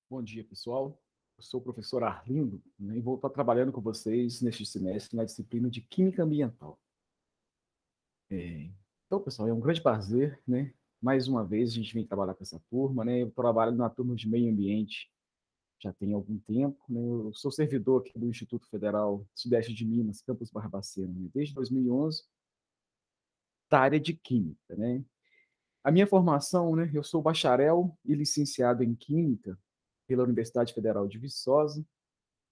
Bom dia, pessoal. Eu sou o professor Arlindo, né, e vou estar trabalhando com vocês neste semestre na disciplina de Química Ambiental. Então, pessoal, é um grande prazer, né? Mais uma vez a gente vem trabalhar com essa turma, né? Eu trabalho na turma de Meio Ambiente já tem algum tempo, né? Eu sou servidor aqui do Instituto Federal Sudeste de Minas, campus Barbacena, né, desde 2011, da área de Química, né? A minha formação, né? Eu sou bacharel e licenciado em Química pela Universidade Federal de Viçosa,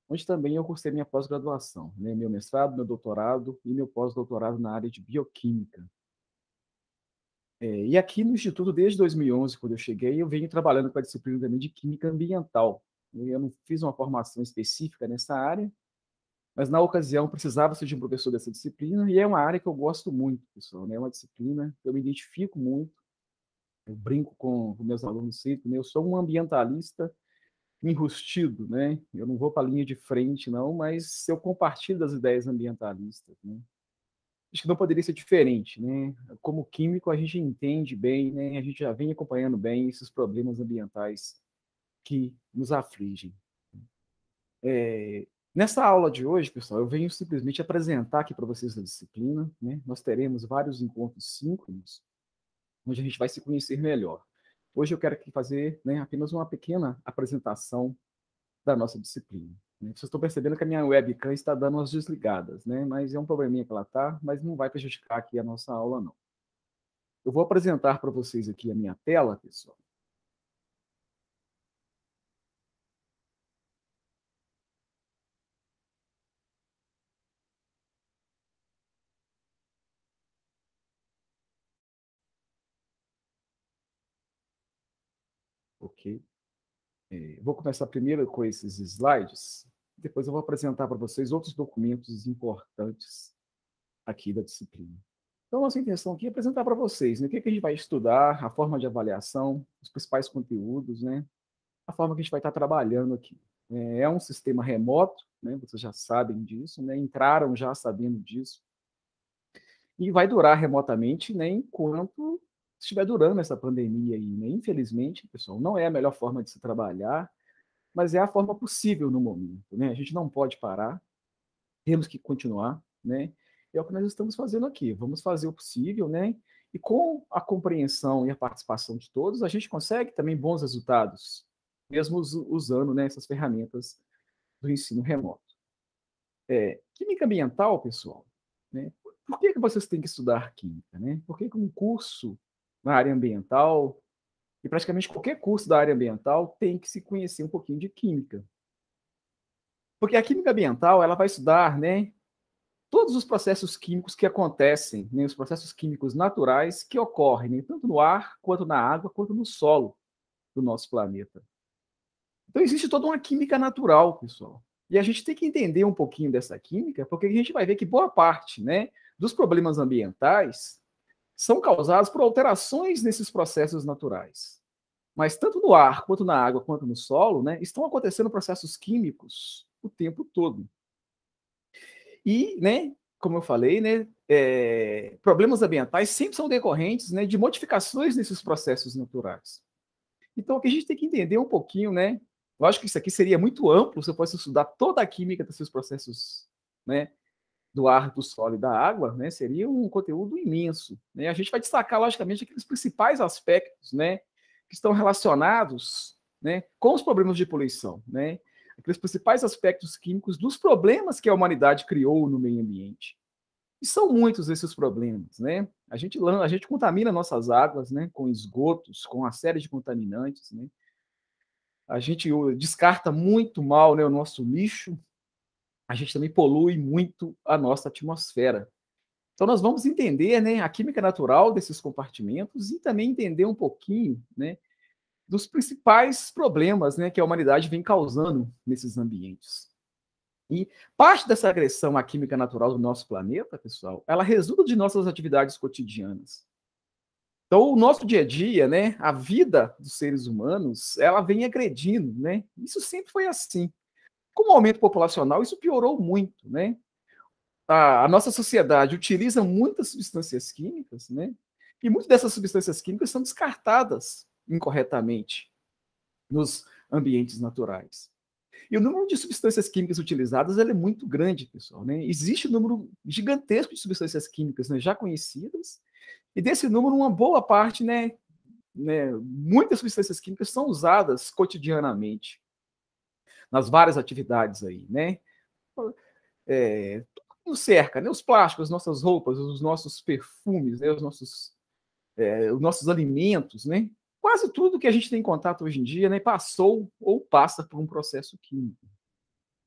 onde também eu cursei minha pós-graduação, né? Meu mestrado, meu doutorado e meu pós-doutorado na área de bioquímica. E aqui no Instituto, desde 2011, quando eu cheguei, eu venho trabalhando com a disciplina também de Química Ambiental. Eu não fiz uma formação específica nessa área, mas na ocasião precisava-se de um professor dessa disciplina, e é uma área que eu gosto muito, pessoal, né? É uma disciplina que eu me identifico muito, eu brinco com meus alunos sempre, né? Eu sou um ambientalista enrustido, né? Eu não vou para a linha de frente, não, mas eu compartilho das ideias ambientalistas, né? Acho que não poderia ser diferente, né? Como químico, a gente entende bem, né? A gente já vem acompanhando bem esses problemas ambientais que nos afligem. Nessa aula de hoje, pessoal, eu venho simplesmente apresentar aqui para vocês a disciplina, né? Nós teremos vários encontros síncronos, onde a gente vai se conhecer melhor. Hoje eu quero aqui fazer, né, apenas uma pequena apresentação da nossa disciplina. Né? Vocês estão percebendo que a minha webcam está dando umas desligadas, né? Mas é um probleminha que ela está, mas não vai prejudicar aqui a nossa aula, não. Eu vou apresentar para vocês aqui a minha tela, pessoal. Ok? Vou começar primeiro com esses slides, depois eu vou apresentar para vocês outros documentos importantes aqui da disciplina. Então, nossa intenção aqui é apresentar para vocês, né, o que a gente vai estudar, a forma de avaliação, os principais conteúdos, né, a forma que a gente vai estar trabalhando aqui. É um sistema remoto, né, vocês já sabem disso, né, entraram já sabendo disso, e vai durar remotamente, né, enquanto estiver durando essa pandemia aí, né? Infelizmente, pessoal, não é a melhor forma de se trabalhar, mas é a forma possível no momento, né? A gente não pode parar, temos que continuar, né? É o que nós estamos fazendo aqui. Vamos fazer o possível, né? E com a compreensão e a participação de todos, a gente consegue também bons resultados, mesmo usando, né, essas ferramentas do ensino remoto. Química ambiental, pessoal, né? Por que vocês têm que estudar química, né? Por que um curso na área ambiental, e praticamente qualquer curso da área ambiental, tem que se conhecer um pouquinho de química? Porque a química ambiental, ela vai estudar, né, todos os processos químicos que acontecem, né, os processos químicos naturais que ocorrem, né, tanto no ar, quanto na água, quanto no solo do nosso planeta. Então, existe toda uma química natural, pessoal. E a gente tem que entender um pouquinho dessa química, porque a gente vai ver que boa parte, né, dos problemas ambientais são causados por alterações nesses processos naturais. Mas tanto no ar, quanto na água, quanto no solo, né, estão acontecendo processos químicos o tempo todo. E, né, como eu falei, né, problemas ambientais sempre são decorrentes, né, de modificações nesses processos naturais. Então, o que a gente tem que entender um pouquinho, né? Lógico que isso aqui seria muito amplo se eu fosse estudar toda a química desses processos, né, do ar, do solo e da água, né? Seria um conteúdo imenso, né? A gente vai destacar, logicamente, aqueles principais aspectos, né, que estão relacionados, né, com os problemas de poluição, né? Aqueles principais aspectos químicos dos problemas que a humanidade criou no meio ambiente. E são muitos esses problemas, né? A gente contamina nossas águas, né, com esgotos, com uma série de contaminantes, né? A gente descarta muito mal, né, o nosso lixo, a gente também polui muito a nossa atmosfera. Então, nós vamos entender, né, a química natural desses compartimentos e também entender um pouquinho, né, dos principais problemas, né, que a humanidade vem causando nesses ambientes. E parte dessa agressão à química natural do nosso planeta, pessoal, ela resulta de nossas atividades cotidianas. Então, o nosso dia a dia, né, a vida dos seres humanos, ela vem agredindo, né? Isso sempre foi assim. Com o aumento populacional, isso piorou muito, né? A nossa sociedade utiliza muitas substâncias químicas, né? E muitas dessas substâncias químicas são descartadas incorretamente ambientes naturais. E o número de substâncias químicas utilizadas é muito grande, pessoal. Né? Existe um número gigantesco de substâncias químicas, né, já conhecidas, e desse número, uma boa parte, muitas substâncias químicas são usadas cotidianamente, nas várias atividades aí, né? Tudo nos cerca, né? Os plásticos, as nossas roupas, os nossos perfumes, né? Os nossos alimentos, né? Quase tudo que a gente tem em contato hoje em dia, né, passou ou passa por um processo químico.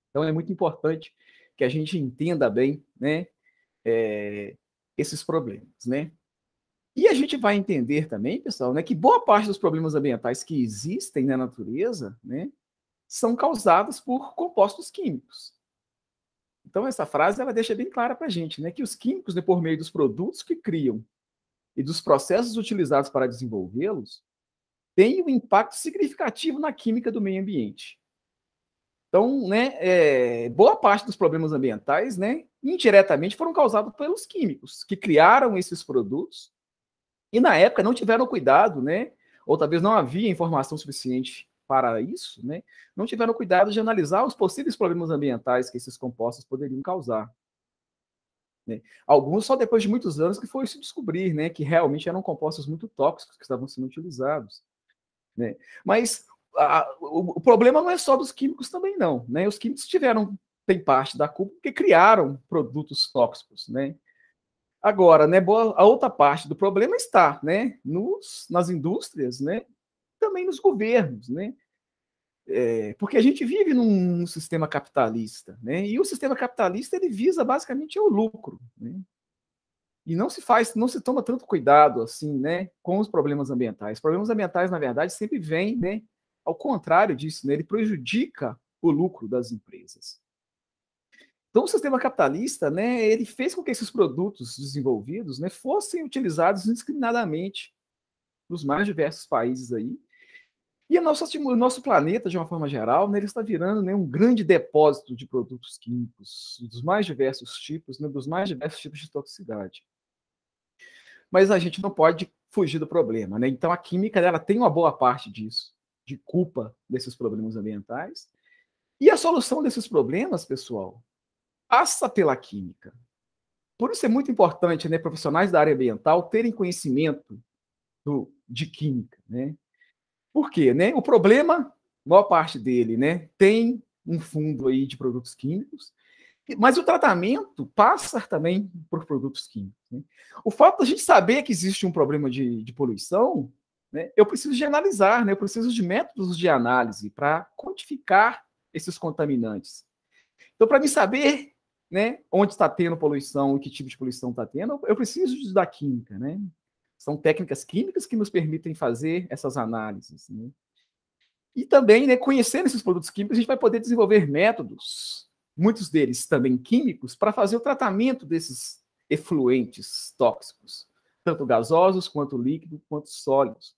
Então é muito importante que a gente entenda bem, né, esses problemas, né? E a gente vai entender também, pessoal, né, que boa parte dos problemas ambientais que existem na natureza, né, são causados por compostos químicos. Então essa frase ela deixa bem clara para a gente, né, que os químicos, né, por meio dos produtos que criam e dos processos utilizados para desenvolvê-los, têm um impacto significativo na química do meio ambiente. Então, boa parte dos problemas ambientais, né, indiretamente foram causados pelos químicos que criaram esses produtos e na época não tiveram cuidado, né, ou talvez não havia informação suficiente para isso, né, não tiveram cuidado de analisar os possíveis problemas ambientais que esses compostos poderiam causar. Né. Alguns só depois de muitos anos que foi se descobrir, né, que realmente eram compostos muito tóxicos que estavam sendo utilizados. Né. Mas o problema não é só dos químicos também não, né? Os químicos têm parte da culpa porque criaram produtos tóxicos, né? Agora, né, a outra parte do problema está, né, nas indústrias, né, também nos governos, né? Porque a gente vive num sistema capitalista, né? E o sistema capitalista ele visa basicamente o lucro, né? E não se toma tanto cuidado assim, né, com os problemas ambientais. Os problemas ambientais, na verdade, sempre vêm, né, ao contrário disso, né, ele prejudica o lucro das empresas. Então, o sistema capitalista, né, ele fez com que esses produtos desenvolvidos, né, fossem utilizados indiscriminadamente nos mais diversos países aí. E o nosso planeta, de uma forma geral, né, ele está virando, né, um grande depósito de produtos químicos dos mais diversos tipos, né, dos mais diversos tipos de toxicidade. Mas a gente não pode fugir do problema, né? Então a química ela tem uma boa parte disso, de culpa desses problemas ambientais. E a solução desses problemas, pessoal, passa pela química. Por isso é muito importante, né, profissionais da área ambiental terem conhecimento de química, né? Por quê, né? O problema, maior parte dele, né, tem um fundo aí de produtos químicos, mas o tratamento passa também por produtos químicos. Né? O fato de a gente saber que existe um problema de poluição, né, eu preciso de analisar, né, eu preciso de métodos de análise para quantificar esses contaminantes. Então, para mim saber, né, onde está tendo poluição e que tipo de poluição está tendo, eu preciso de estudar química. Né? São técnicas químicas que nos permitem fazer essas análises. Né? E também, né, conhecendo esses produtos químicos, a gente vai poder desenvolver métodos, muitos deles também químicos, para fazer o tratamento desses efluentes tóxicos, tanto gasosos, quanto líquidos, quanto sólidos.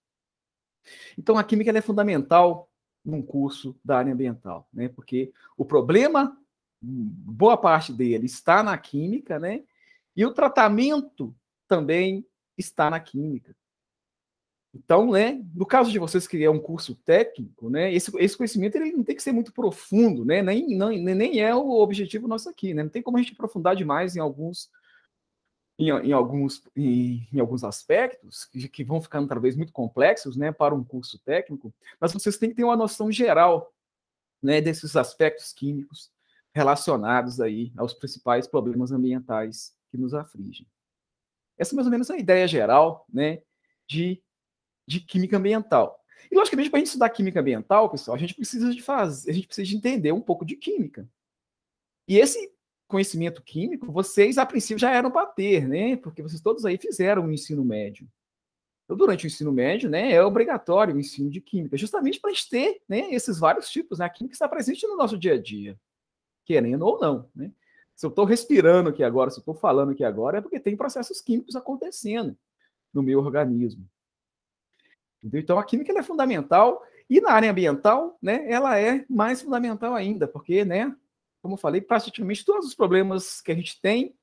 Então, a química é fundamental num curso da área ambiental, né, porque o problema, boa parte dele, está na química, né, e o tratamento também está na química. Então, né, no caso de vocês que é um curso técnico, né, esse conhecimento ele não tem que ser muito profundo, né, nem é o objetivo nosso aqui, né, não tem como a gente aprofundar demais em alguns aspectos que vão ficando talvez muito complexos, né, para um curso técnico, mas vocês têm que ter uma noção geral, né, desses aspectos químicos relacionados aí aos principais problemas ambientais que nos afligem. Essa é mais ou menos a ideia geral, né, de química ambiental. E, logicamente, para a gente estudar química ambiental, pessoal, a gente precisa de entender um pouco de química. E esse conhecimento químico, vocês, a princípio, já eram para ter, né? Porque vocês todos aí fizeram o ensino médio. Então, durante o ensino médio, né, é obrigatório o ensino de química, justamente para a gente ter, né, esses vários tipos, né? A química está presente no nosso dia a dia, querendo ou não, né? Se eu estou respirando aqui agora, se eu estou falando aqui agora, é porque tem processos químicos acontecendo no meu organismo. Entendeu? Então, a química é fundamental e na área ambiental, né, ela é mais fundamental ainda, porque, né, como eu falei, praticamente todos os problemas que a gente tem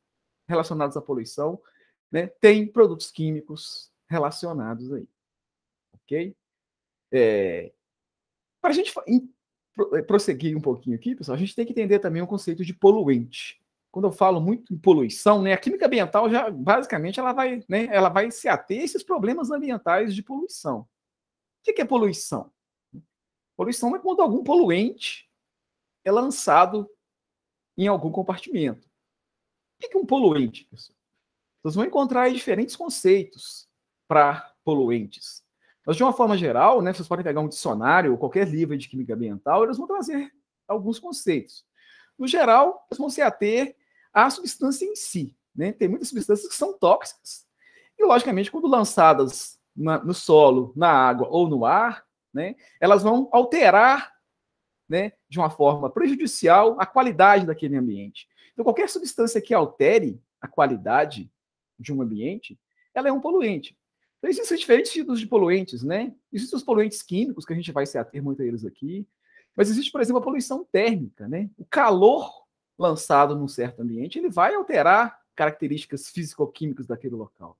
relacionados à poluição, né, tem produtos químicos relacionados aí, ok? Para a gente prosseguir um pouquinho aqui, pessoal, a gente tem que entender também o conceito de poluente. Quando eu falo muito em poluição, né, a química ambiental já, basicamente, ela vai se ater a esses problemas ambientais de poluição. O que é poluição? Poluição é quando algum poluente é lançado em algum compartimento. O que é um poluente, pessoal? Vocês vão encontrar aí diferentes conceitos para poluentes. Mas, de uma forma geral, né, vocês podem pegar um dicionário ou qualquer livro de química ambiental, eles vão trazer alguns conceitos. No geral, eles vão se ater à substância em si. Né? Tem muitas substâncias que são tóxicas e, logicamente, quando lançadas no solo, na água ou no ar, né, elas vão alterar, né, de uma forma prejudicial a qualidade daquele ambiente. Então, qualquer substância que altere a qualidade de um ambiente, ela é um poluente. Então, existem diferentes tipos de poluentes, né? Existem os poluentes químicos, que a gente vai se ater muito a eles aqui, mas existe, por exemplo, a poluição térmica, né? O calor lançado num certo ambiente, ele vai alterar características físico-químicas daquele local.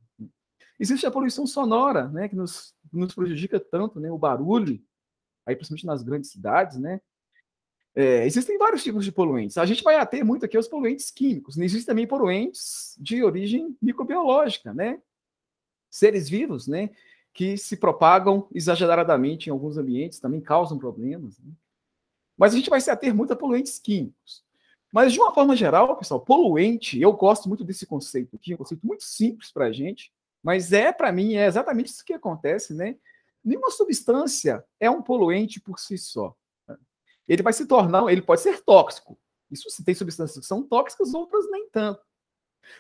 Existe a poluição sonora, né, que nos prejudica tanto, né? O barulho, aí principalmente nas grandes cidades, né? Existem vários tipos de poluentes. A gente vai ater muito aqui aos poluentes químicos. Existem também poluentes de origem microbiológica, né? Seres vivos, né? Que se propagam exageradamente em alguns ambientes, também causam problemas. Né? Mas a gente vai se ater muito a poluentes químicos. Mas, de uma forma geral, pessoal, poluente, eu gosto muito desse conceito aqui, um conceito muito simples para a gente, mas para mim, é exatamente isso que acontece, né? Nenhuma substância é um poluente por si só. Ele vai se tornar, ele pode ser tóxico. Isso se tem substâncias que são tóxicas, outras nem tanto.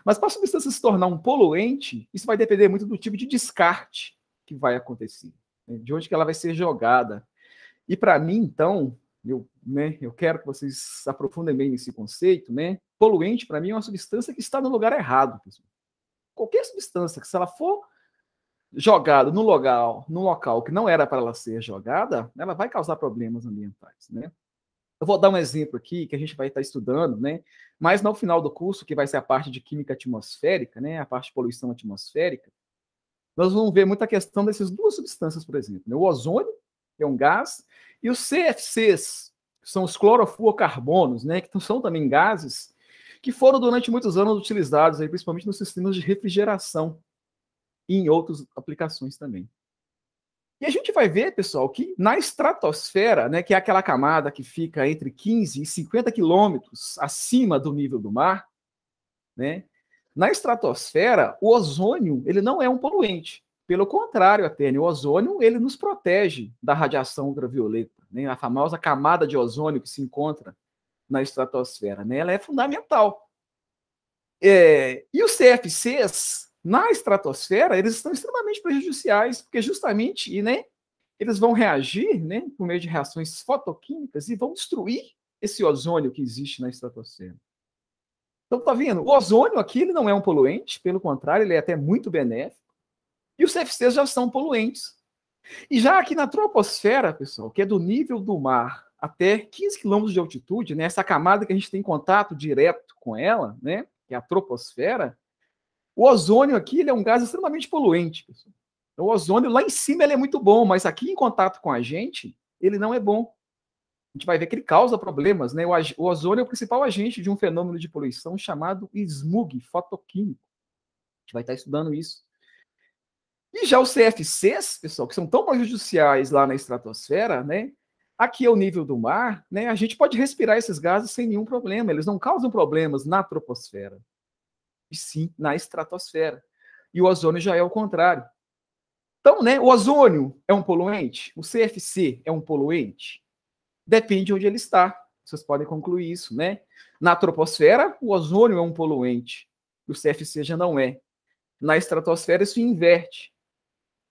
Mas para a substância se tornar um poluente, isso vai depender muito do tipo de descarte que vai acontecer, né? De onde que ela vai ser jogada. E para mim, então, eu quero que vocês aprofundem bem nesse conceito, né? Poluente, para mim, é uma substância que está no lugar errado. Pessoal. Qualquer substância que, se ela for jogada num local que não era para ela ser jogada, ela vai causar problemas ambientais, né? Eu vou dar um exemplo aqui que a gente vai estar estudando, né? Mas no final do curso, que vai ser a parte de química atmosférica, né? A parte de poluição atmosférica, nós vamos ver muita questão dessas duas substâncias, por exemplo, né? O ozônio, que é um gás, e os CFCs, que são os clorofluorcarbonos, né? Que são também gases que foram durante muitos anos utilizados, aí, principalmente nos sistemas de refrigeração e em outras aplicações também. E a gente vai ver, pessoal, que na estratosfera, né, que é aquela camada que fica entre 15 e 50 quilômetros acima do nível do mar, né, na estratosfera, o ozônio ele não é um poluente. Pelo contrário, até, né, o ozônio ele nos protege da radiação ultravioleta. Né, a famosa camada de ozônio que se encontra na estratosfera, né, ela é fundamental. E os CFCs, na estratosfera, eles estão extremamente prejudiciais, porque justamente, né, eles vão reagir, né, por meio de reações fotoquímicas e vão destruir esse ozônio que existe na estratosfera. Então, tá vendo? O ozônio aqui ele não é um poluente, pelo contrário, ele é até muito benéfico. E os CFCs já são poluentes. E já aqui na troposfera, pessoal, que é do nível do mar até 15 quilômetros de altitude, né, essa camada que a gente tem contato direto com ela, né, que é a troposfera, o ozônio aqui ele é um gás extremamente poluente. Pessoal. O ozônio lá em cima ele é muito bom, mas aqui em contato com a gente, ele não é bom. A gente vai ver que ele causa problemas. Né? O ozônio é o principal agente de um fenômeno de poluição chamado smog fotoquímico. A gente vai estar estudando isso. E já os CFCs, pessoal, que são tão prejudiciais lá na estratosfera, né? Aqui ao nível do mar, né? A gente pode respirar esses gases sem nenhum problema. Eles não causam problemas na troposfera, e sim na estratosfera. E o ozônio já é o contrário. Então, né, o ozônio é um poluente? O CFC é um poluente? Depende de onde ele está. Vocês podem concluir isso, né? Na troposfera, o ozônio é um poluente. O CFC já não é. Na estratosfera, isso inverte.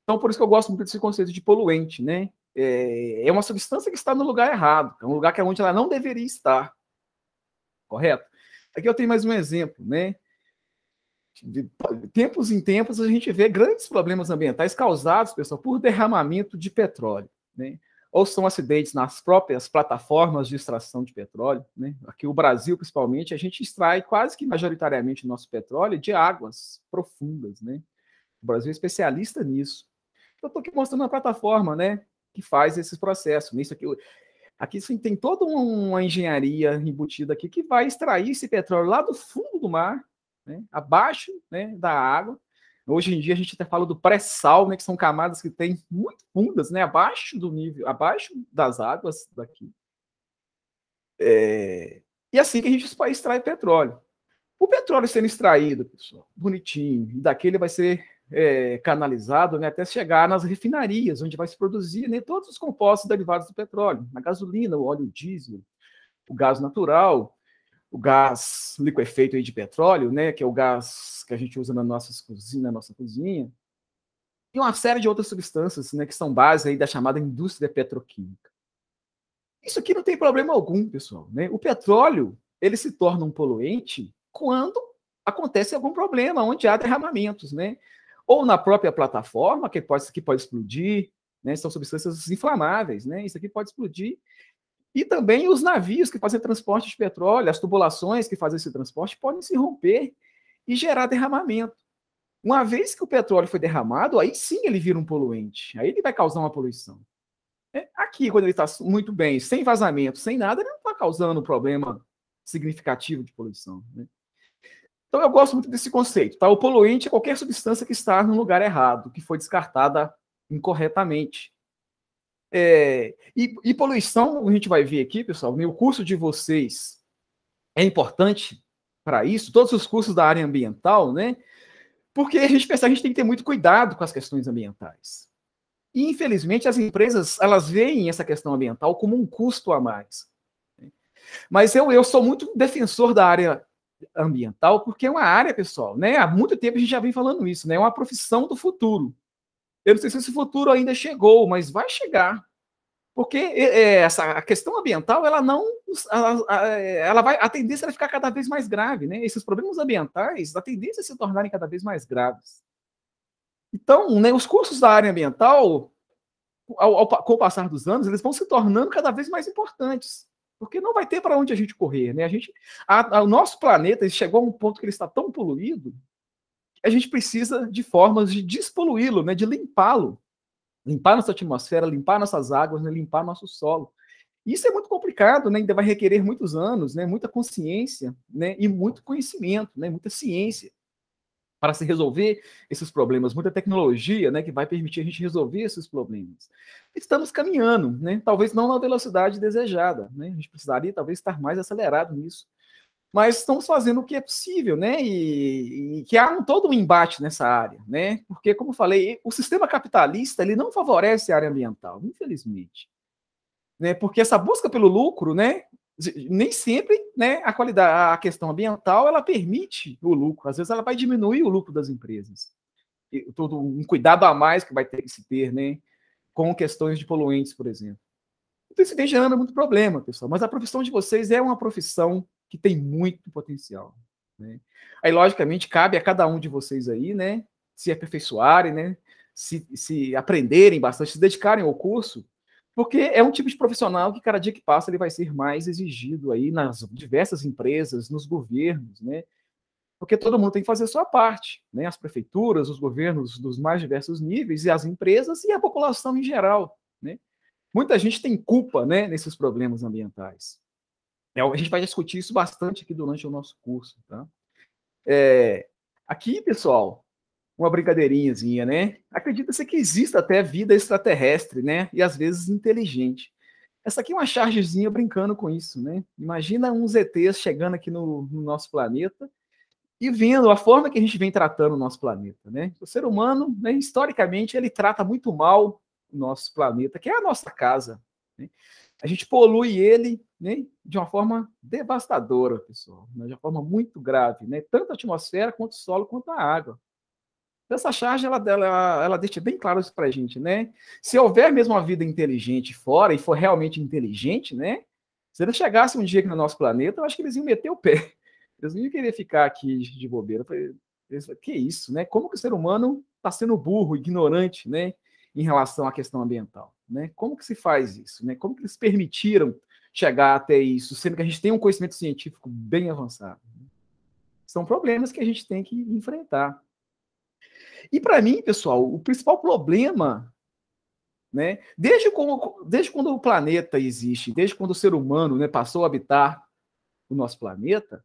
Então, por isso que eu gosto muito desse conceito de poluente, né? É uma substância que está no lugar errado. É um lugar que é onde ela não deveria estar. Correto? Aqui eu tenho mais um exemplo, né? De tempos em tempos, a gente vê grandes problemas ambientais causados, pessoal, por derramamento de petróleo, né? Ou são acidentes nas próprias plataformas de extração de petróleo, né? Aqui o Brasil, principalmente, a gente extrai quase que majoritariamente o nosso petróleo de águas profundas, né? O Brasil é especialista nisso. Eu estou aqui mostrando uma plataforma, né? que faz esse processo. Isso aqui sim, tem toda uma engenharia embutida aqui que vai extrair esse petróleo lá do fundo do mar, né, abaixo, né, da água. Hoje em dia a gente até fala do pré-sal, né, que são camadas que têm muito fundas, né, abaixo do nível, abaixo das águas daqui. E assim que a gente extrai petróleo. O petróleo sendo extraído, pessoal, bonitinho, daqui ele vai ser canalizado, né, até chegar nas refinarias, onde vai se produzir, né, todos os compostos derivados do petróleo, a gasolina, o óleo diesel, o gás natural, o gás liquefeito aí de petróleo, né, que é o gás que a gente usa na nossa cozinha, e uma série de outras substâncias, né, que são base aí da chamada indústria petroquímica. Isso aqui não tem problema algum, pessoal, né? O petróleo, ele se torna um poluente quando acontece algum problema, onde há derramamentos, né? Ou na própria plataforma, que pode explodir, né? São substâncias inflamáveis, né? Isso aqui pode explodir. E também os navios que fazem transporte de petróleo, as tubulações que fazem esse transporte, podem se romper e gerar derramamento. Uma vez que o petróleo foi derramado, aí sim ele vira um poluente. Aí ele vai causar uma poluição. Aqui, quando ele está muito bem, sem vazamento, sem nada, ele não está causando um problema significativo de poluição. Né? Então, eu gosto muito desse conceito. Tá? O poluente é qualquer substância que está no lugar errado, que foi descartada incorretamente. E poluição, a gente vai ver aqui, pessoal, o curso de vocês é importante para isso, todos os cursos da área ambiental, né? Porque a gente pensa que a gente tem que ter muito cuidado com as questões ambientais. E, infelizmente, as empresas, elas veem essa questão ambiental como um custo a mais. Mas eu sou muito defensor da área ambiental, porque é uma área, pessoal, né? Há muito tempo a gente já vem falando isso, né? É uma profissão do futuro. Eu não sei se esse futuro ainda chegou, mas vai chegar. Porque a questão ambiental, ela não. Ela vai, a tendência é ficar cada vez mais grave, né? Esses problemas ambientais, a tendência é se tornarem cada vez mais graves. Então, né, os cursos da área ambiental, com o passar dos anos, eles vão se tornando cada vez mais importantes, porque não vai ter para onde a gente correr, né? O nosso planeta chegou a um ponto que ele está tão poluído que a gente precisa de formas de despoluí-lo, né? De limpá-lo, limpar nossa atmosfera, limpar nossas águas, né? Limpar nosso solo. Isso é muito complicado, né? Ainda vai requerer muitos anos, né? Muita consciência, né? E muito conhecimento, né? Muita ciência para se resolver esses problemas, muita tecnologia, né, que vai permitir a gente resolver esses problemas. Estamos caminhando, né, talvez não na velocidade desejada, né, a gente precisaria talvez estar mais acelerado nisso, mas estamos fazendo o que é possível, né, e que há todo um embate nessa área, né, porque, como eu falei, o sistema capitalista, ele não favorece a área ambiental, infelizmente, né, porque essa busca pelo lucro, né, nem sempre, né, a questão ambiental, ela permite o lucro. Às vezes ela vai diminuir o lucro das empresas. Todo um cuidado a mais que vai ter que se ter, né, com questões de poluentes, por exemplo. Então isso vem gerando muito problema, pessoal. Mas a profissão de vocês é uma profissão que tem muito potencial, né? Aí, logicamente, cabe a cada um de vocês aí, né, se aperfeiçoarem, né, se aprenderem bastante, se dedicarem ao curso, porque é um tipo de profissional que cada dia que passa ele vai ser mais exigido aí nas diversas empresas, nos governos, né? Porque todo mundo tem que fazer a sua parte, né? As prefeituras, os governos dos mais diversos níveis e as empresas e a população em geral, né? Muita gente tem culpa, né, nesses problemas ambientais. A gente vai discutir isso bastante aqui durante o nosso curso, tá? Aqui, pessoal, uma brincadeirinhazinha, né? Acredita-se que exista até vida extraterrestre, né? E às vezes inteligente. Essa aqui é uma chargezinha brincando com isso, né? Imagina uns ETs chegando aqui no nosso planeta e vendo a forma que a gente vem tratando o nosso planeta, né? O ser humano, né, historicamente, ele trata muito mal o nosso planeta, que é a nossa casa, né? A gente polui ele, né, de uma forma devastadora, pessoal, né, de uma forma muito grave, né? Tanto a atmosfera, quanto o solo, quanto a água. Essa charge, ela deixa bem claro isso para a gente, né? Se houver mesmo uma vida inteligente fora, e for realmente inteligente, né? Se eles chegassem um dia aqui no nosso planeta, eu acho que eles iam meter o pé. Eles não iam querer ficar aqui de bobeira. Que isso, né? Como que o ser humano está sendo burro, ignorante, né? Em relação à questão ambiental, né? Como que se faz isso, né? Como que eles permitiram chegar até isso, sendo que a gente tem um conhecimento científico bem avançado? São problemas que a gente tem que enfrentar. E para mim, pessoal, o principal problema né? Desde quando o planeta existe, desde quando o ser humano, né, passou a habitar o nosso planeta,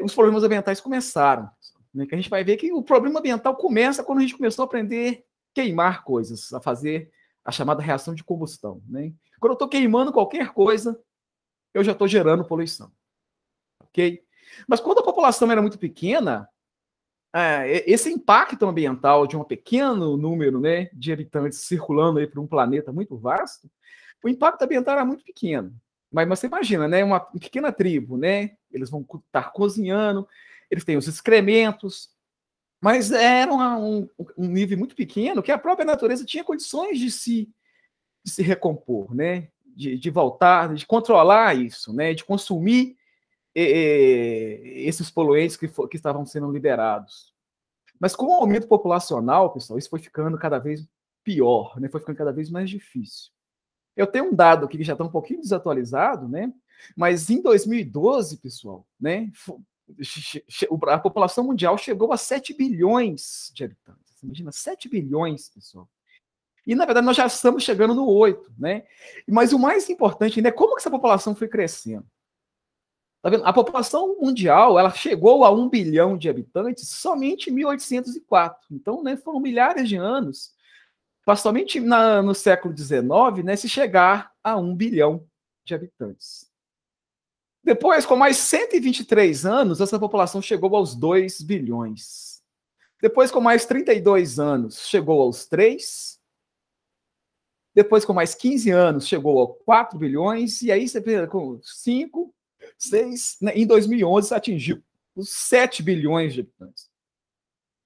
os problemas ambientais começaram. Né? Que a gente vai ver que o problema ambiental começa quando a gente começou a aprender a queimar coisas, a fazer a chamada reação de combustão. Né? Quando eu estou queimando qualquer coisa, eu já estou gerando poluição. Ok? Mas quando a população era muito pequena, esse impacto ambiental de um pequeno número, né, de habitantes circulando aí por um planeta muito vasto, o impacto ambiental era muito pequeno. Mas você imagina, né, uma pequena tribo, né, eles vão estar cozinhando, eles têm os excrementos, mas era um nível muito pequeno que a própria natureza tinha condições de se recompor, né, de voltar, de controlar isso, né, de consumir esses poluentes que estavam sendo liberados. Mas com o aumento populacional, pessoal, isso foi ficando cada vez pior, né? Foi ficando cada vez mais difícil. Eu tenho um dado aqui que já está um pouquinho desatualizado, né? Mas em 2012, pessoal, né? A população mundial chegou a 7 bilhões de habitantes. Imagina, 7 bilhões, pessoal. E, na verdade, nós já estamos chegando no 8, né? Mas o mais importante ainda é como que essa população foi crescendo. Tá vendo? A população mundial ela chegou a 1 bilhão de habitantes somente em 1804. Então, né, foram milhares de anos para somente no século XIX, né, se chegar a 1 bilhão de habitantes. Depois, com mais 123 anos, essa população chegou aos 2 bilhões. Depois, com mais 32 anos, chegou aos 3. Depois, com mais 15 anos, chegou a 4 bilhões. E aí, você vê, com 5, 6, né, em 2011 atingiu os 7 bilhões de habitantes.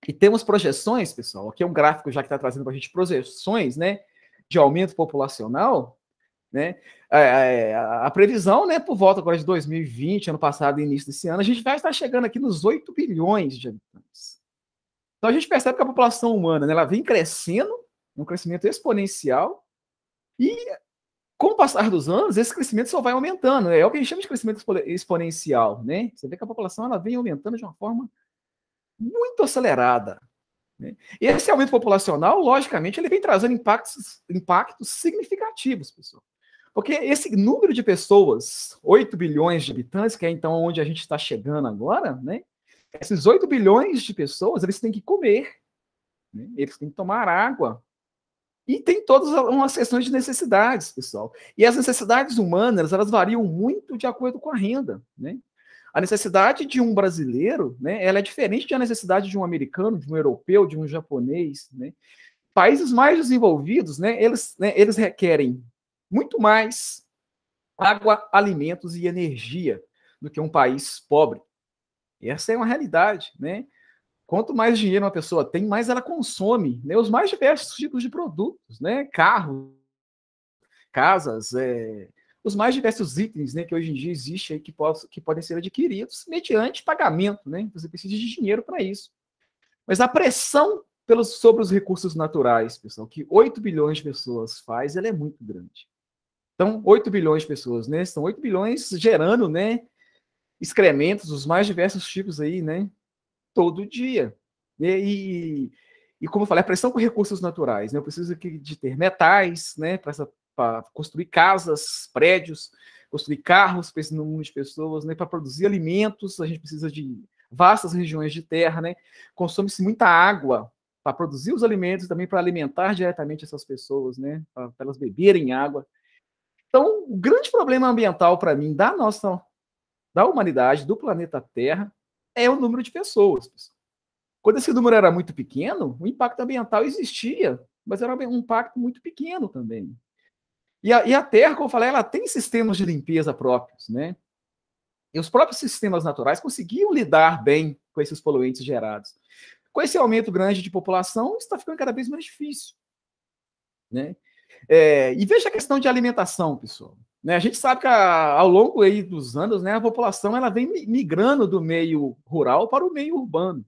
E temos projeções, pessoal, aqui é um gráfico já que está trazendo para a gente projeções, né, de aumento populacional, né, a previsão, né, por volta agora de 2020, ano passado e início desse ano, a gente vai estar chegando aqui nos 8 bilhões de habitantes. Então a gente percebe que a população humana, né, ela vem crescendo, um crescimento exponencial, e com o passar dos anos, esse crescimento só vai aumentando. É o que a gente chama de crescimento exponencial, né? Você vê que a população ela vem aumentando de uma forma muito acelerada. Né? E esse aumento populacional, logicamente, ele vem trazendo impactos significativos, pessoal. Porque esse número de pessoas, 8 bilhões de habitantes, que é então onde a gente está chegando agora, né? Esses 8 bilhões de pessoas, eles têm que comer, né? Eles têm que tomar água, e tem todas umas questões de necessidades, pessoal. E as necessidades humanas, elas variam muito de acordo com a renda, né? A necessidade de um brasileiro, né, ela é diferente da necessidade de um americano, de um europeu, de um japonês, né? Países mais desenvolvidos, né, eles requerem muito mais água, alimentos e energia do que um país pobre. Essa é uma realidade, né? Quanto mais dinheiro uma pessoa tem, mais ela consome, né, os mais diversos tipos de produtos, né? Carros, casas, os mais diversos itens, né, que hoje em dia existem aí que podem ser adquiridos mediante pagamento, né? Você precisa de dinheiro para isso. Mas a pressão sobre os recursos naturais, pessoal, que 8 bilhões de pessoas faz, ela é muito grande. Então, 8 bilhões de pessoas, né? São 8 bilhões gerando, né, excrementos dos mais diversos tipos aí, né? Todo dia. E como eu falei, a pressão com recursos naturais, né? Eu preciso de ter metais, né? Para construir casas, prédios, construir carros para esse número de pessoas, né? Para produzir alimentos, a gente precisa de vastas regiões de terra, né? Consome-se muita água para produzir os alimentos, também para alimentar diretamente essas pessoas, né? Para elas beberem água. Então, o grande problema ambiental para mim da humanidade, do planeta Terra, é o número de pessoas. Quando esse número era muito pequeno, o impacto ambiental existia, mas era um impacto muito pequeno também. E a Terra, como eu falei, ela tem sistemas de limpeza próprios, né? E os próprios sistemas naturais conseguiam lidar bem com esses poluentes gerados. Com esse aumento grande de população, está ficando cada vez mais difícil, né? E veja a questão de alimentação, pessoal. Né? A gente sabe que ao longo aí dos anos, né, a população ela vem migrando do meio rural para o meio urbano.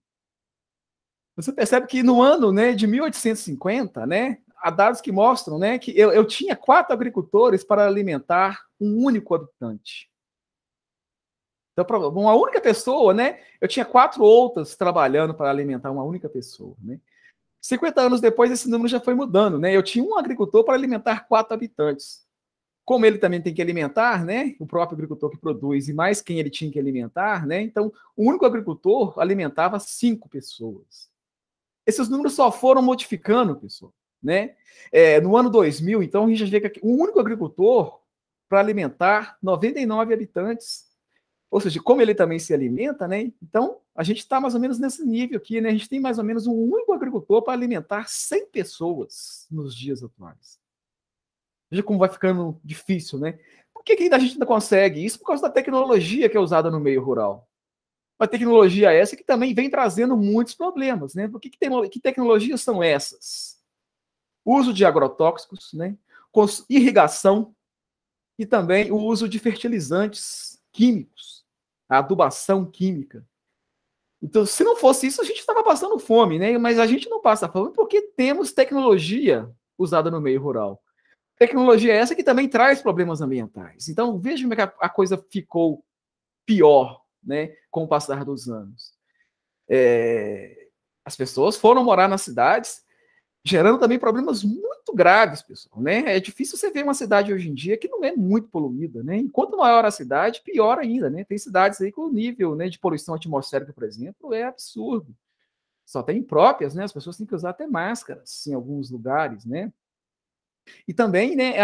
Você percebe que no ano, né, de 1850, né, há dados que mostram, né, que eu tinha 4 agricultores para alimentar um único habitante. Então, para uma única pessoa, né, eu tinha 4 outras trabalhando para alimentar uma única pessoa. Né? 50 anos depois, esse número já foi mudando, né? Eu tinha um agricultor para alimentar 4 habitantes. Como ele também tem que alimentar, né? O próprio agricultor que produz e mais quem ele tinha que alimentar, né? Então, o único agricultor alimentava 5 pessoas. Esses números só foram modificando, pessoal, né? No ano 2000, então, a gente vê que o único agricultor para alimentar 99 habitantes. Ou seja, como ele também se alimenta, né? Então, a gente está mais ou menos nesse nível aqui, né? A gente tem mais ou menos um único agricultor para alimentar 100 pessoas nos dias atuais. Veja como vai ficando difícil, né? Por que ainda a gente ainda consegue? Isso por causa da tecnologia que é usada no meio rural. Uma tecnologia essa que também vem trazendo muitos problemas, né? Que tecnologias são essas? Uso de agrotóxicos, né? Irrigação e também o uso de fertilizantes químicos, a adubação química. Então, se não fosse isso, a gente estava passando fome, né? Mas a gente não passa fome porque temos tecnologia usada no meio rural. Tecnologia essa que também traz problemas ambientais. Então, veja como é que a coisa ficou pior, né, com o passar dos anos. As pessoas foram morar nas cidades, gerando também problemas muito graves, pessoal, né? É difícil você ver uma cidade hoje em dia que não é muito poluída, né? Enquanto maior a cidade, pior ainda, né? Tem cidades aí com o nível, né, de poluição atmosférica, por exemplo, é absurdo. Só tem próprias, né? As pessoas têm que usar até máscaras em alguns lugares, né? E também, né,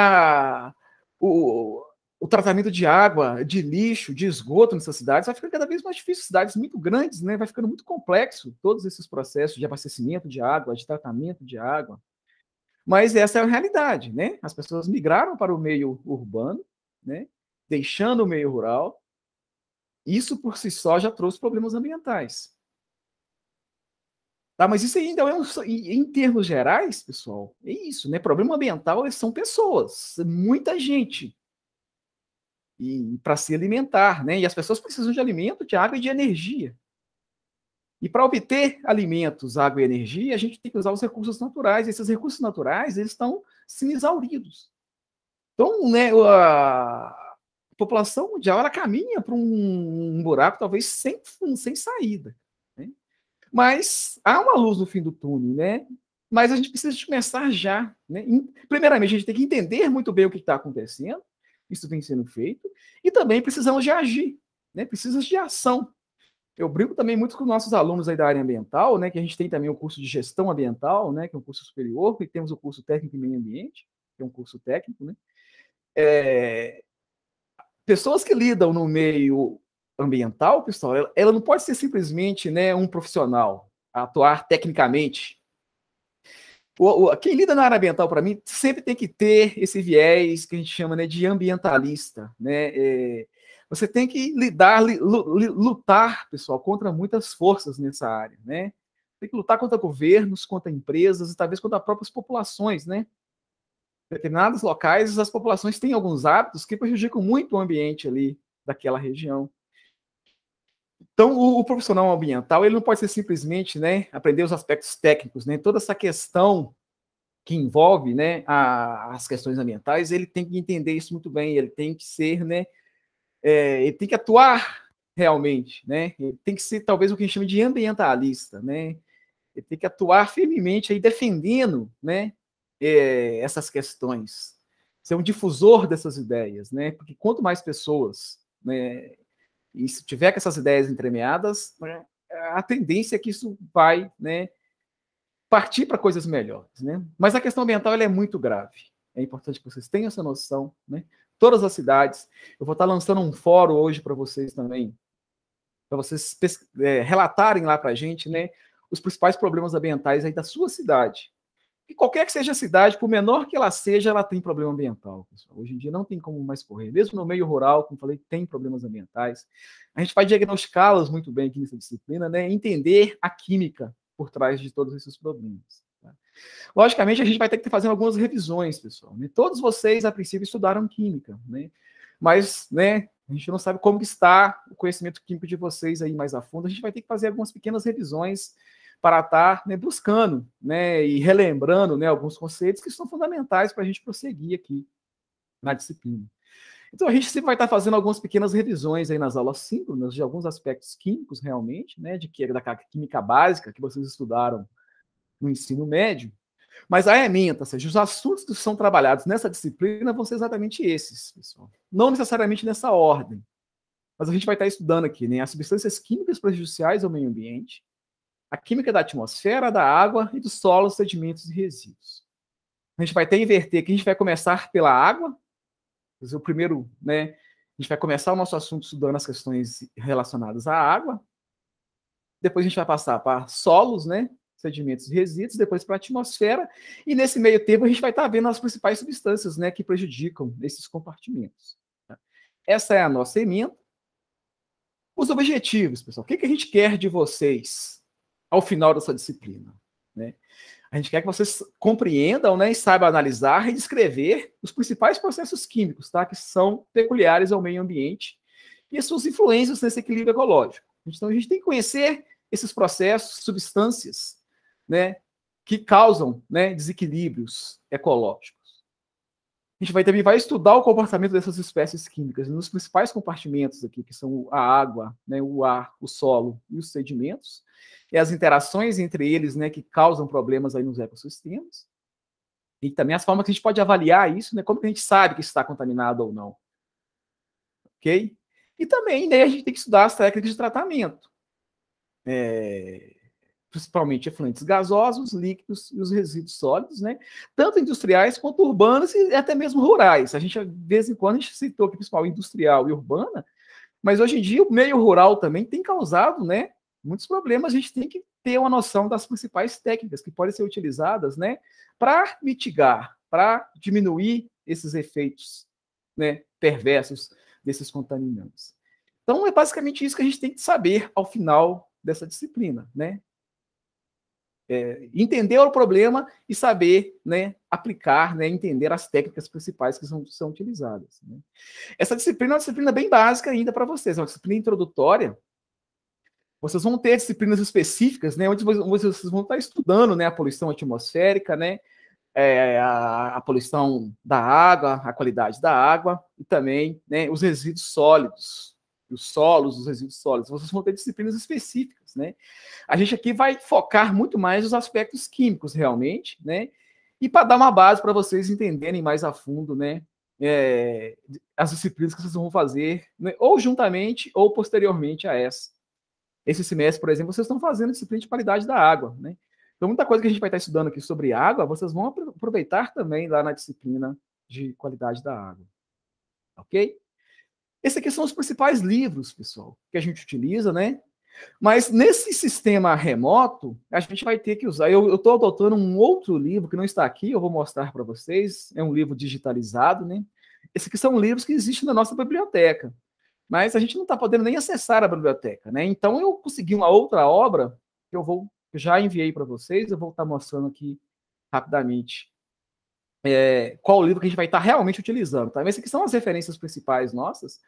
o tratamento de água, de lixo, de esgoto nessas cidades vai ficando cada vez mais difícil. Cidades muito grandes, né? Vai ficando muito complexo todos esses processos de abastecimento de água, de tratamento de água. Mas essa é a realidade, né? As pessoas migraram para o meio urbano, né? Deixando o meio rural. Isso por si só já trouxe problemas ambientais. Tá, mas isso ainda é em termos gerais, pessoal, é isso, né? Problema ambiental são pessoas, muita gente e para se alimentar, né? E as pessoas precisam de alimento, de água e de energia. E para obter alimentos, água e energia, a gente tem que usar os recursos naturais. Esses recursos naturais, eles estão sendo exauridos. Então, né, a população mundial ela caminha para um buraco talvez sem saída, né? Mas há uma luz no fim do túnel, né? Mas a gente precisa de começar já, né? Primeiramente, a gente tem que entender muito bem o que está acontecendo, isso vem sendo feito, e também precisamos de agir, né? Precisa de ação. Eu brinco também muito com nossos alunos aí da área ambiental, né? Que a gente tem também o curso de gestão ambiental, né? Que é um curso superior, e temos o curso técnico em meio ambiente, que é um curso técnico, né? Pessoas que lidam no meio ambiental, pessoal, ela não pode ser simplesmente, né, um profissional, atuar tecnicamente. Quem lida na área ambiental, para mim, sempre tem que ter esse viés que a gente chama, né, de ambientalista, né? Você tem que lutar, pessoal, contra muitas forças nessa área, né? Tem que lutar contra governos, contra empresas e talvez contra próprias populações, né? Em determinados locais, as populações têm alguns hábitos que prejudicam muito o ambiente ali daquela região. Então, o profissional ambiental, ele não pode ser simplesmente, né, aprender os aspectos técnicos, né? Toda essa questão que envolve, né, as questões ambientais, ele tem que entender isso muito bem, ele tem que ser, né, ele tem que atuar realmente, né? Ele tem que ser talvez o que a gente chama de ambientalista, né? Ele tem que atuar firmemente aí defendendo, né, essas questões, ser um difusor dessas ideias, né? Porque quanto mais pessoas, né, e se tiver com essas ideias entremeadas, né, a tendência é que isso vai, né, partir para coisas melhores, né? Mas a questão ambiental ela é muito grave. É importante que vocês tenham essa noção, né? Todas as cidades. Eu vou estar lançando um fórum hoje para vocês também, para vocês relatarem lá para a gente, né, os principais problemas ambientais aí da sua cidade. E qualquer que seja a cidade, por menor que ela seja, ela tem problema ambiental, pessoal. Hoje em dia não tem como mais correr. Mesmo no meio rural, como falei, tem problemas ambientais. A gente vai diagnosticá-los muito bem aqui nessa disciplina, né? Entender a química por trás de todos esses problemas. Tá? Logicamente, a gente vai ter que fazer algumas revisões, pessoal. Né? Todos vocês, a princípio, estudaram química, né? Mas, né, a gente não sabe como está o conhecimento químico de vocês aí mais a fundo. A gente vai ter que fazer algumas pequenas revisões para estar, né, buscando, né, e relembrando, né, alguns conceitos que são fundamentais para a gente prosseguir aqui na disciplina. Então, a gente sempre vai estar fazendo algumas pequenas revisões aí nas aulas síncronas de alguns aspectos químicos, realmente, né, da química básica que vocês estudaram no ensino médio, mas a ementa, ou seja, os assuntos que são trabalhados nessa disciplina vão ser exatamente esses, pessoal. Não necessariamente nessa ordem, mas a gente vai estar estudando aqui, né, as substâncias químicas prejudiciais ao meio ambiente, a química da atmosfera, da água e dos solos, sedimentos e resíduos. A gente vai ter inverter aqui, a gente vai começar pela água, o primeiro, né, a gente vai começar o nosso assunto estudando as questões relacionadas à água, depois a gente vai passar para solos, né, sedimentos e resíduos, depois para a atmosfera, e nesse meio tempo a gente vai estar vendo as principais substâncias, né, que prejudicam esses compartimentos. Tá? Essa é a nossa emenda. Os objetivos, pessoal, o que a gente quer de vocês ao final dessa disciplina? Né? A gente quer que vocês compreendam, né, e saibam analisar e descrever os principais processos químicos, tá, que são peculiares ao meio ambiente e as suas influências nesse equilíbrio ecológico. Então, a gente tem que conhecer esses processos, substâncias, né, que causam, né, desequilíbrios ecológicos. A gente também vai estudar o comportamento dessas espécies químicas nos principais compartimentos aqui, que são a água, né, o ar, o solo e os sedimentos, e as interações entre eles, né, que causam problemas aí nos ecossistemas. E também as formas que a gente pode avaliar isso, né, como que a gente sabe que está contaminado ou não. Ok? E também, né, a gente tem que estudar as técnicas de tratamento. Principalmente efluentes gasosos, líquidos e os resíduos sólidos, né? Tanto industriais quanto urbanos e até mesmo rurais. A gente, de vez em quando, a gente citou aqui, principal industrial e urbana, mas hoje em dia o meio rural também tem causado, né, muitos problemas. A gente tem que ter uma noção das principais técnicas que podem ser utilizadas, né, para mitigar, para diminuir esses efeitos, né, perversos desses contaminantes. Então, é basicamente isso que a gente tem que saber ao final dessa disciplina, né? Entender o problema e saber, né, aplicar, né, entender as técnicas principais que são utilizadas. Né? Essa disciplina é uma disciplina bem básica ainda para vocês, é uma disciplina introdutória. Vocês vão ter disciplinas específicas, né, onde vocês vão estar estudando, né, a poluição atmosférica, né, a poluição da água, a qualidade da água e também, né, os resíduos sólidos, os solos, os resíduos sólidos. Vocês vão ter disciplinas específicas, né? A gente aqui vai focar muito mais nos aspectos químicos, realmente, né? E para dar uma base para vocês entenderem mais a fundo, né? As disciplinas que vocês vão fazer, né, ou juntamente ou posteriormente a essa. Esse semestre, por exemplo, vocês estão fazendo disciplina de qualidade da água, né? Então, muita coisa que a gente vai estar estudando aqui sobre água, vocês vão aproveitar também lá na disciplina de qualidade da água. Ok? Esses aqui são os principais livros, pessoal, que a gente utiliza, né? Mas nesse sistema remoto, a gente vai ter que usar. Eu estou adotando um outro livro que não está aqui, eu vou mostrar para vocês. É um livro digitalizado, né? Esses aqui são livros que existem na nossa biblioteca, mas a gente não está podendo nem acessar a biblioteca, né? Então eu consegui uma outra obra que eu já enviei para vocês, eu vou estar mostrando aqui rapidamente qual livro que a gente vai estar realmente utilizando. Tá? Essas aqui são as referências principais nossas,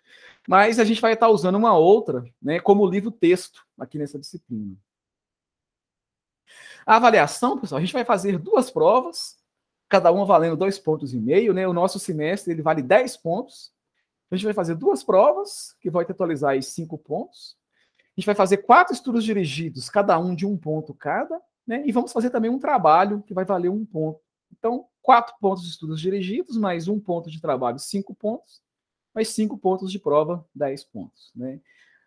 mas a gente vai estar usando uma outra, né, como livro-texto aqui nessa disciplina. A avaliação, pessoal, a gente vai fazer 2 provas, cada uma valendo 2,5 pontos, né? O nosso semestre ele vale 10 pontos. A gente vai fazer 2 provas, que vai totalizar aí 5 pontos. A gente vai fazer 4 estudos dirigidos, cada um de 1 ponto cada, né? E vamos fazer também um trabalho que vai valer 1 ponto. Então, 4 pontos de estudos dirigidos, mais 1 ponto de trabalho, 5 pontos, mais 5 pontos de prova, 10 pontos, né?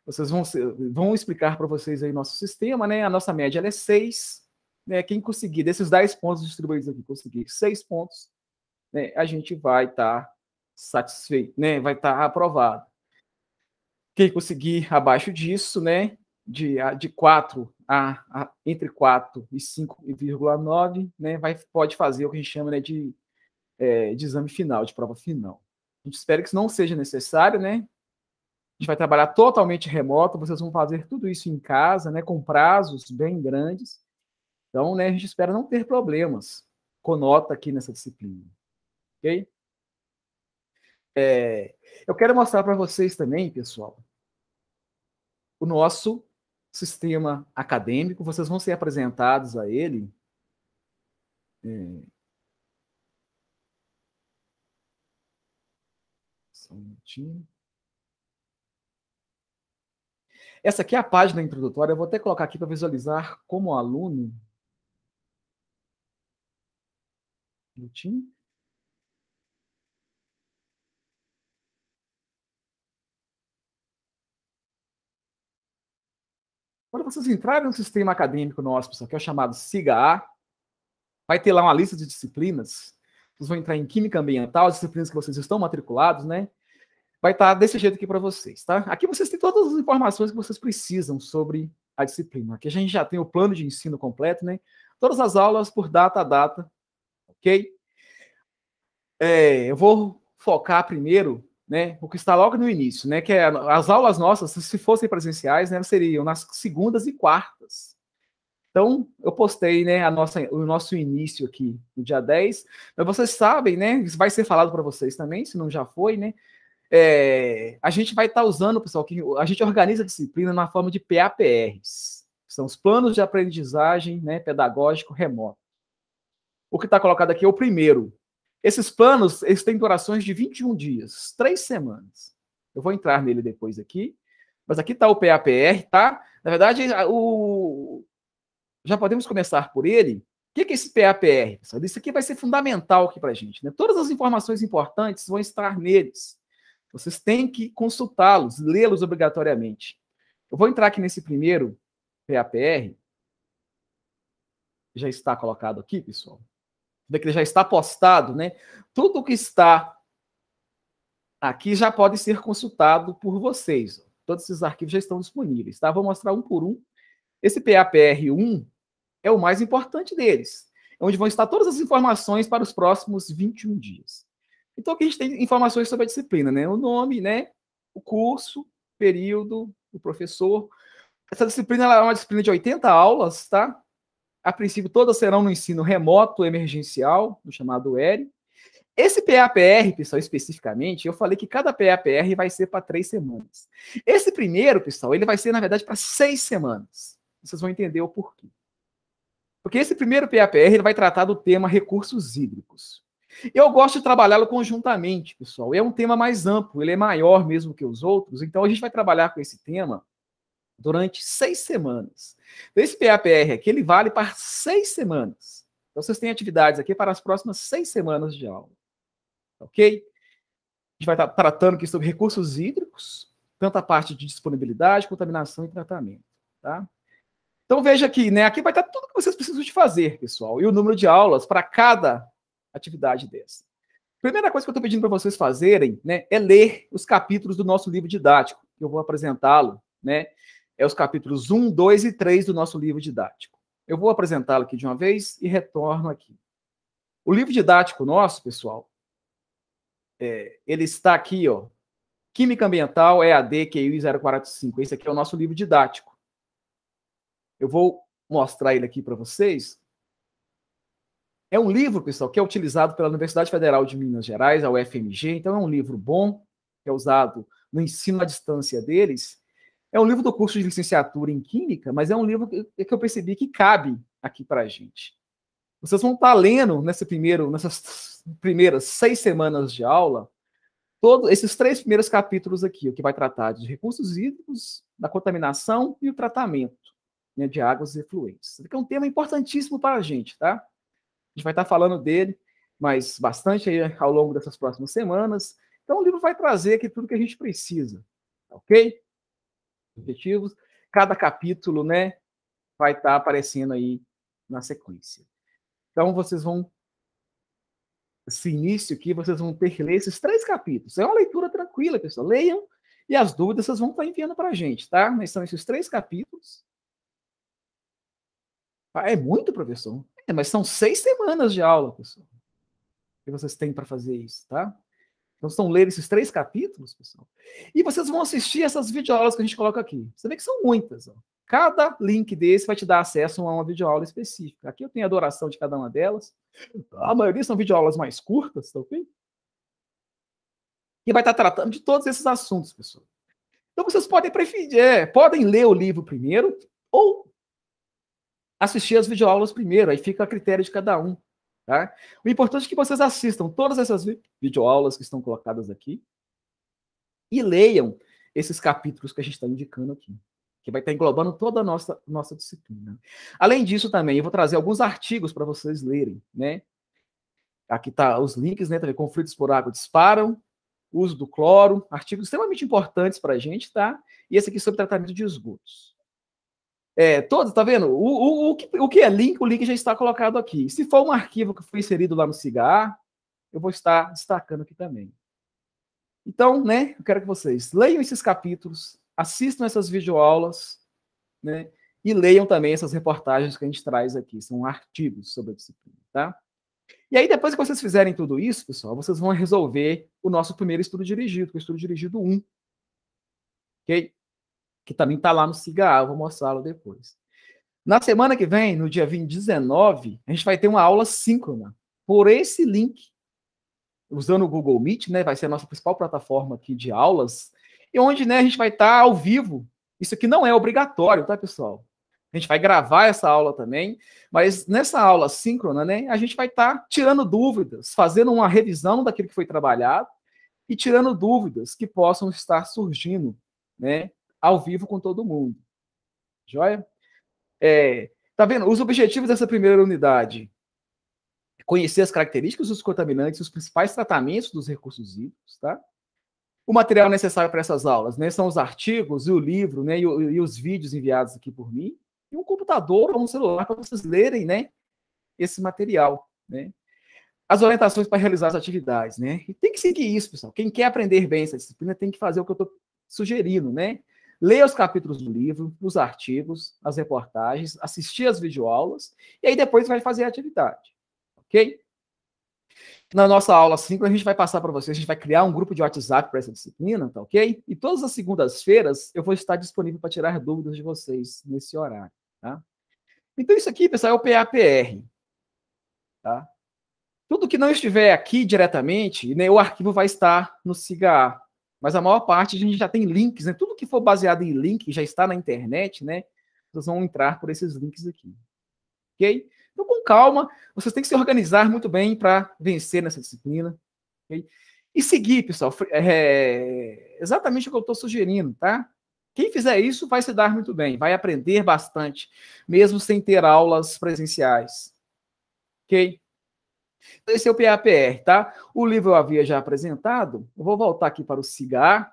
Vocês vão explicar para vocês aí nosso sistema, né? A nossa média ela é 6, né? Quem conseguir, desses 10 pontos distribuídos aqui, conseguir 6 pontos, né? A gente vai estar satisfeito, né? Vai estar aprovado. Quem conseguir abaixo disso, né? De 4 entre 4 e 5,9, né? Pode fazer o que a gente chama, né, de exame final, de prova final. A gente espera que isso não seja necessário, né? A gente vai trabalhar totalmente remoto, vocês vão fazer tudo isso em casa, né, com prazos bem grandes. Então, né, a gente espera não ter problemas com nota aqui nessa disciplina. Ok? Eu quero mostrar para vocês também, pessoal, o nosso sistema acadêmico. Vocês vão ser apresentados a ele. Só um minutinho. Essa aqui é a página introdutória. Eu vou até colocar aqui para visualizar como aluno. Um minutinho. Quando vocês entrarem no sistema acadêmico nosso, pessoal, que é o chamado SIGA-A, vai ter lá uma lista de disciplinas. Vocês vão entrar em Química Ambiental, as disciplinas que vocês estão matriculados, né? Vai estar desse jeito aqui para vocês, tá? Aqui vocês têm todas as informações que vocês precisam sobre a disciplina. Aqui a gente já tem o plano de ensino completo, né? Todas as aulas por data a data, ok? Eu vou focar primeiro, né, o que está logo no início, né, que é as aulas nossas, se fossem presenciais, né, seriam nas segundas e quartas. Então, eu postei, né, o nosso início aqui no dia 10, mas vocês sabem, né, isso vai ser falado para vocês também, se não já foi, né, a gente vai estar usando, pessoal, que a gente organiza a disciplina na forma de PAPRs, que são os planos de aprendizagem, né, pedagógico remoto. O que está colocado aqui é o primeiro. Esses planos, eles têm durações de 21 dias, 3 semanas. Eu vou entrar nele depois aqui, mas aqui está o PAPR, tá? Na verdade, já podemos começar por ele. O que é esse PAPR? Pessoal? Isso aqui vai ser fundamental aqui para a gente, né? Todas as informações importantes vão estar neles. Vocês têm que consultá-los, lê-los obrigatoriamente. Eu vou entrar aqui nesse primeiro PAPR. Já está colocado aqui, pessoal. Que ele já está postado, né? Tudo que está aqui já pode ser consultado por vocês. Todos esses arquivos já estão disponíveis, tá? Vou mostrar um por um. Esse PAPR1 é o mais importante deles, onde vão estar todas as informações para os próximos 21 dias. Então, aqui a gente tem informações sobre a disciplina, né? O nome, né? O curso, período, o professor. Essa disciplina é uma disciplina de 80 aulas, tá? A princípio, todas serão no ensino remoto emergencial, no chamado ERE. Esse PAPR, pessoal, especificamente, eu falei que cada PAPR vai ser para 3 semanas. Esse primeiro, pessoal, ele vai ser, na verdade, para 6 semanas. Vocês vão entender o porquê. Porque esse primeiro PAPR ele vai tratar do tema recursos hídricos. Eu gosto de trabalhá-lo conjuntamente, pessoal. É um tema mais amplo, ele é maior mesmo que os outros, então a gente vai trabalhar com esse tema durante 6 semanas. Esse PAPR aqui, ele vale para 6 semanas. Então, vocês têm atividades aqui para as próximas 6 semanas de aula. Ok? A gente vai estar tratando aqui sobre recursos hídricos, tanto a parte de disponibilidade, contaminação e tratamento. Tá? Então, veja aqui, né? Aqui vai estar tudo que vocês precisam de fazer, pessoal, e o número de aulas para cada atividade dessa. Primeira coisa que eu estou pedindo para vocês fazerem, né, é ler os capítulos do nosso livro didático, que eu vou apresentá-lo, né? É os capítulos 1, 2 e 3 do nosso livro didático. Eu vou apresentá-lo aqui de uma vez e retorno aqui. O livro didático nosso, pessoal, ele está aqui, ó, Química Ambiental, EAD, QI 045. Esse aqui é o nosso livro didático. Eu vou mostrar ele aqui para vocês. É um livro, pessoal, que é utilizado pela Universidade Federal de Minas Gerais, a UFMG, então é um livro bom, que é usado no ensino à distância deles. É um livro do curso de licenciatura em Química, mas é um livro que eu percebi que cabe aqui para a gente. Vocês vão estar lendo nessas primeiras 6 semanas de aula, todos esses 3 primeiros capítulos aqui, o que vai tratar de recursos hídricos, da contaminação e o tratamento, né, de águas e efluentes. Isso aqui é um tema importantíssimo para a gente, tá? A gente vai estar falando dele, mas bastante aí ao longo dessas próximas semanas. Então, o livro vai trazer aqui tudo que a gente precisa, ok? Objetivos. Cada capítulo, né, vai estar aparecendo aí na sequência. Então, vocês vão, esse início aqui, vocês vão ter que ler esses 3 capítulos. É uma leitura tranquila, pessoal. Leiam e as dúvidas vocês vão estar enviando para a gente, tá? Mas são esses 3 capítulos. É muito, professor. Mas são 6 semanas de aula, pessoal, que vocês têm para fazer isso, tá? Então, estão lendo esses 3 capítulos, pessoal. E vocês vão assistir essas videoaulas que a gente coloca aqui. Você vê que são muitas. Ó. Cada link desse vai te dar acesso a uma videoaula específica. Aqui eu tenho a duração de cada uma delas. A maioria são videoaulas mais curtas, tá ok? E vai estar tratando de todos esses assuntos, pessoal. Então, vocês podem preferir, podem ler o livro primeiro ou assistir as videoaulas primeiro. Aí fica a critério de cada um. Tá? O importante é que vocês assistam todas essas videoaulas que estão colocadas aqui e leiam esses capítulos que a gente está indicando aqui, que vai estar englobando toda a nossa disciplina. Além disso, também, eu vou trazer alguns artigos para vocês lerem, né? Aqui tá os links, né? Também conflitos por água disparam, uso do cloro, artigos extremamente importantes para a gente, tá? E esse aqui sobre tratamento de esgotos. Todos, tá vendo? O que é link, o link já está colocado aqui. Se for um arquivo que foi inserido lá no CIGAR, eu vou estar destacando aqui também. Então, né, eu quero que vocês leiam esses capítulos, assistam essas videoaulas, né, e leiam também essas reportagens que a gente traz aqui. São artigos sobre a disciplina, tá? E aí, depois que vocês fizerem tudo isso, pessoal, vocês vão resolver o nosso primeiro estudo dirigido, que é o estudo dirigido 1, ok? Que também está lá no SIGA, eu vou mostrá-lo depois. Na semana que vem, no dia 19, a gente vai ter uma aula síncrona por esse link, usando o Google Meet, né? Vai ser a nossa principal plataforma aqui de aulas, e onde, né, a gente vai estar ao vivo. Isso aqui não é obrigatório, tá, pessoal? A gente vai gravar essa aula também, mas nessa aula síncrona, né, a gente vai estar tirando dúvidas, fazendo uma revisão daquilo que foi trabalhado e tirando dúvidas que possam estar surgindo, né, ao vivo com todo mundo. Joia? Tá vendo? Os objetivos dessa primeira unidade: conhecer as características dos contaminantes, os principais tratamentos dos recursos hídricos, tá? O material necessário para essas aulas, né, são os artigos e o livro, né, e os vídeos enviados aqui por mim, e um computador ou um celular para vocês lerem, né, esse material, né? As orientações para realizar as atividades, né? E tem que seguir isso, pessoal. Quem quer aprender bem essa disciplina tem que fazer o que eu estou sugerindo, né? Ler os capítulos do livro, os artigos, as reportagens, assistir as videoaulas, e aí depois vai fazer a atividade, ok? Na nossa aula 5, a gente vai passar para vocês, a gente vai criar um grupo de WhatsApp para essa disciplina, tá ok? E todas as segundas-feiras eu vou estar disponível para tirar dúvidas de vocês nesse horário, tá? Então isso aqui, pessoal, é o PAPR, tá? Tudo que não estiver aqui diretamente, né, o arquivo vai estar no SIGA, mas a maior parte a gente já tem links, né? Tudo que for baseado em link já está na internet, né? Vocês vão entrar por esses links aqui, ok? Então, com calma, vocês têm que se organizar muito bem para vencer nessa disciplina, ok? E seguir, pessoal, exatamente o que eu estou sugerindo, tá? Quem fizer isso vai se dar muito bem, vai aprender bastante, mesmo sem ter aulas presenciais, ok? Esse é o PAPR, tá? O livro eu havia já apresentado. Eu vou voltar aqui para o CIGAR.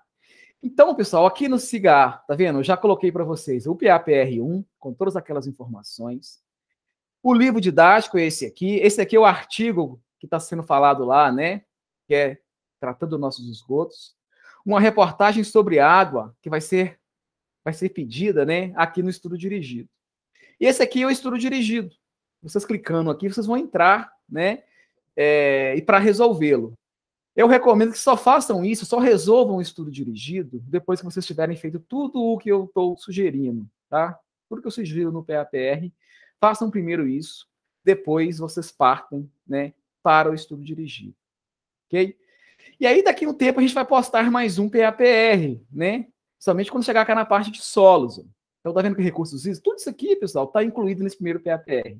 Então, pessoal, aqui no CIGAR, tá vendo? Eu já coloquei para vocês o PAPR1, com todas aquelas informações. O livro didático é esse aqui. Esse aqui é o artigo que está sendo falado lá, né? Que é tratando dos nossos esgotos. Uma reportagem sobre água, que vai ser pedida, né? Aqui no estudo dirigido. E esse aqui é o estudo dirigido. Vocês clicando aqui, vocês vão entrar, né? E para resolvê-lo. Eu recomendo que só façam isso, só resolvam o estudo dirigido depois que vocês tiverem feito tudo o que eu estou sugerindo, tá? Tudo que eu sugiro no PAPR, façam primeiro isso, depois vocês partem, né, para o estudo dirigido, ok? E aí, daqui a um tempo, a gente vai postar mais um PAPR, né? Somente quando chegar cá na parte de solos. Então, tá vendo que recursos hídricos? Tudo isso aqui, pessoal, está incluído nesse primeiro PAPR.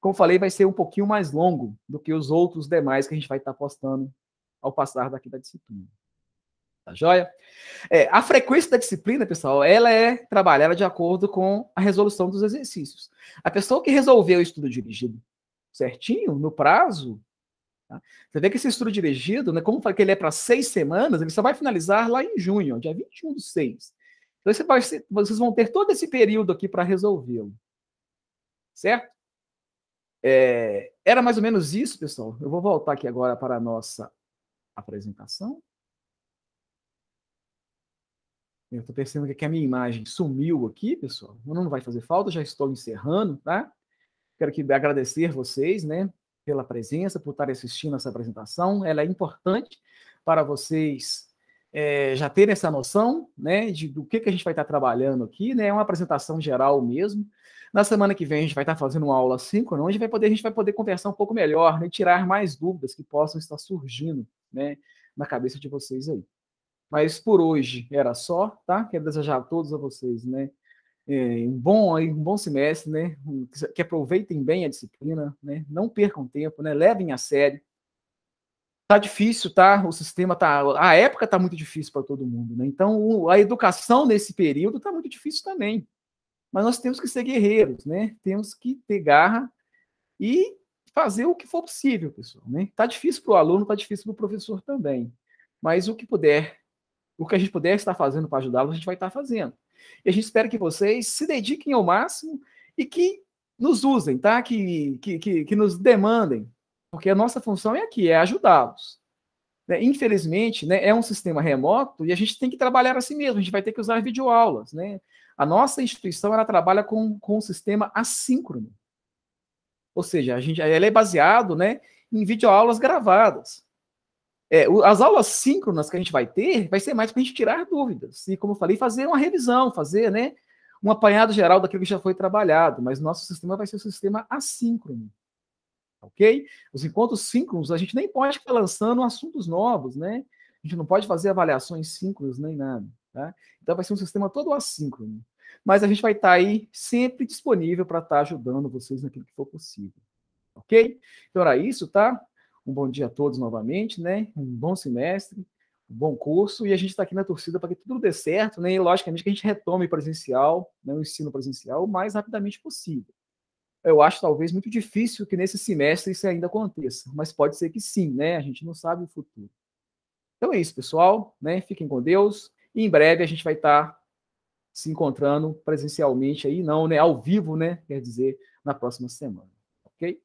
Como falei, vai ser um pouquinho mais longo do que os outros demais que a gente vai estar postando ao passar daqui da disciplina. Tá joia? A frequência da disciplina, pessoal, ela é trabalhada de acordo com a resolução dos exercícios. A pessoa que resolveu o estudo dirigido certinho, no prazo, tá? Você vê que esse estudo dirigido, né, como que ele é para 6 semanas, ele só vai finalizar lá em junho, dia 21/6. Então, vocês vão ter todo esse período aqui para resolvê-lo. Certo? Era mais ou menos isso, pessoal. Eu vou voltar aqui agora para a nossa apresentação. Eu estou percebendo que a minha imagem sumiu aqui, pessoal. Não vai fazer falta, já estou encerrando, tá? Quero agradecer vocês, né, pela presença, por estarem assistindo essa apresentação. Ela é importante para vocês já terem essa noção, né, do que a gente vai estar trabalhando aqui, né? É uma apresentação geral mesmo. Na semana que vem a gente vai estar fazendo uma aula síncrona, onde a gente vai poder conversar um pouco melhor, né, tirar mais dúvidas que possam estar surgindo, né, na cabeça de vocês aí. Mas por hoje era só, tá? Quero desejar a todos vocês, né, um bom semestre, né? Que aproveitem bem a disciplina, né? Não percam tempo, né? Levem a sério. Tá difícil, tá? O sistema tá, a época tá muito difícil para todo mundo, né? Então a educação nesse período tá muito difícil também. Mas nós temos que ser guerreiros, né? Temos que ter garra e fazer o que for possível, pessoal, né? Tá difícil para o aluno, tá difícil para o professor também. Mas o que puder, o que a gente puder estar fazendo para ajudá-los, a gente vai estar fazendo. E a gente espera que vocês se dediquem ao máximo e que nos usem, tá? Que nos demandem, porque a nossa função é aqui, é ajudá-los. Né? Infelizmente, né, é um sistema remoto e a gente tem que trabalhar assim mesmo, a gente vai ter que usar videoaulas, né? A nossa instituição, ela trabalha com um sistema assíncrono. Ou seja, ela é baseado, né, em videoaulas gravadas. As aulas síncronas que a gente vai ter, vai ser mais para a gente tirar dúvidas. E, como eu falei, fazer uma revisão, fazer, né, um apanhado geral daquilo que já foi trabalhado. Mas nosso sistema vai ser um sistema assíncrono. Ok? Os encontros síncronos, a gente nem pode ficar lançando assuntos novos, né? A gente não pode fazer avaliações síncronas nem nada. Tá? Então, vai ser um sistema todo assíncrono. Mas a gente vai estar aí sempre disponível para estar ajudando vocês naquilo que for possível. Ok? Então era isso, tá? Um bom dia a todos novamente, né? Um bom semestre, um bom curso, e a gente está aqui na torcida para que tudo dê certo, né? E logicamente que a gente retome presencial, né? O ensino presencial o mais rapidamente possível. Eu acho talvez muito difícil que nesse semestre isso ainda aconteça, mas pode ser que sim, né? A gente não sabe o futuro. Então é isso, pessoal, né? Fiquem com Deus, e em breve a gente vai estar se encontrando presencialmente aí, não, né? Ao vivo, né? Quer dizer, na próxima semana, ok?